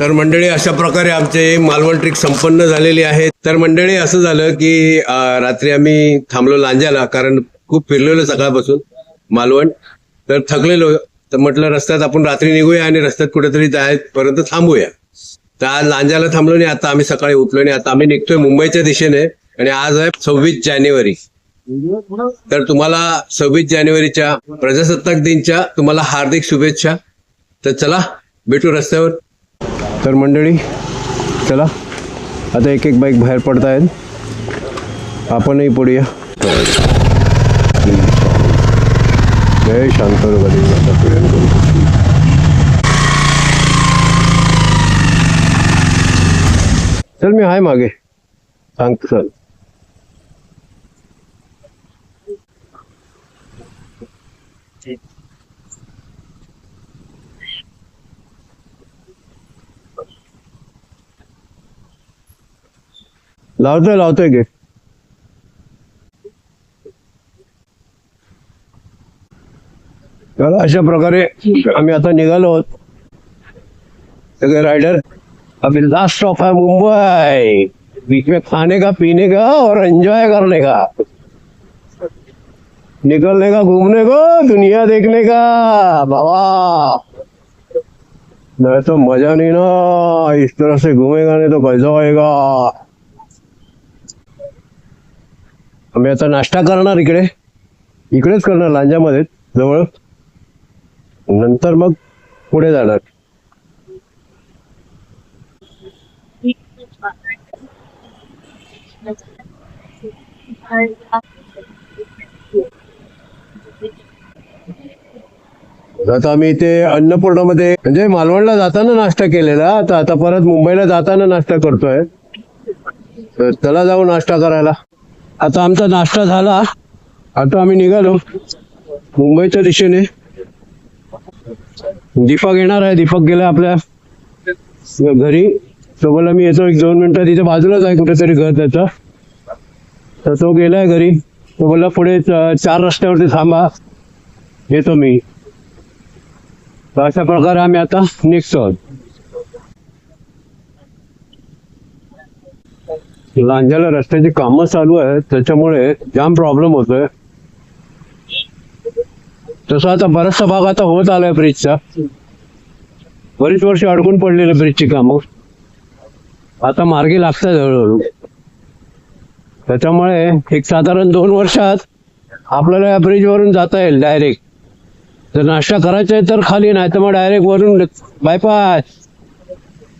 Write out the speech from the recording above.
तर मंडळी अशा प्रकारे आमचे मालवण ट्रिक संपन्न झालेली आहे. तर मंडळी असं झालं की रात्री आम्ही थांबलो लांजाला, कारण खूप फिरलेलो सकाळपासून मालवण. तर थकलेलो, तर म्हटलं रस्त्यात आपण रात्री निघूया आणि रस्त्यात कुठेतरी जायपर्यंत थांबूया. तर आज लांजाला थांबलो आणि आता आम्ही सकाळी उठलो आणि आता आम्ही निघतोय मुंबईच्या दिशेने. आणि आज आहे 26 जानेवारी. तर तुम्हाला 26 जानेवारीच्या प्रजासत्ताक दिनच्या तुम्हाला हार्दिक शुभेच्छा. तर चला भेटू रस्त्यावर. तर मंडळी चला आता एक एक बाईक बाहेर पडतायत, आपणही पडूया. जय शांकर चल, मी आहे मागे, सांगतो चल. लावतोय गे. तर अशा प्रकारे आम्ही आता निघालो आहोत सगळे रायडर. अभी लास्ट स्टॉप है मुंबई. बीच में खाने का, पीने का और एंजॉय करने का, निकलने का, घूमने को, दुनिया देखने का बाबा. नहीं तो मजा नहीं ना, इस तरह से घूमेगा नहीं तो कैसा होएगा. आम्ही आता नाश्ता करणार इकडेच करणार लांजामध्ये जवळ, नंतर मग पुढे जाणार. आता आम्ही इथे अन्नपूर्णामध्ये म्हणजे मालवणला जाताना नाश्ता केलेला, तर आता परत मुंबईला जाताना नाश्ता करतोय. तर चला जाऊ नाश्ता करायला. आता आमचा नाश्ता झाला, आता आम्ही निघालो मुंबईच्या दिशेने. दीपक येणार आहे, दीपक गेला आपल्या घरी. तो बोला मी येतो 1-2 मिनिटं, तिथे बाजूलाच आहे कुठेतरी घर त्याचं. तर तो गेलाय घरी. तो बोला पुढे 4 रस्त्यावरती थांबा, येतो मी. तर अशा प्रकारे आम्ही आता निघतो. लांजाला रस्त्याची कामं चालू आहेत, त्याच्यामुळे जाम प्रॉब्लेम होतोय. तसं आता बराचसा भाग आता होत आलाय ब्रिजचा. बरीच वर्ष अडकून पडलेले ब्रिजची कामं आता मार्गी लागतात हळूहळू. त्याच्यामुळे एक साधारण 2 वर्षात आपल्याला या ब्रिज वरून जाता येईल डायरेक्ट. जर नाश्ता करायचा आहे तर खाली, नाही तर मग डायरेक्ट वरून बायपास.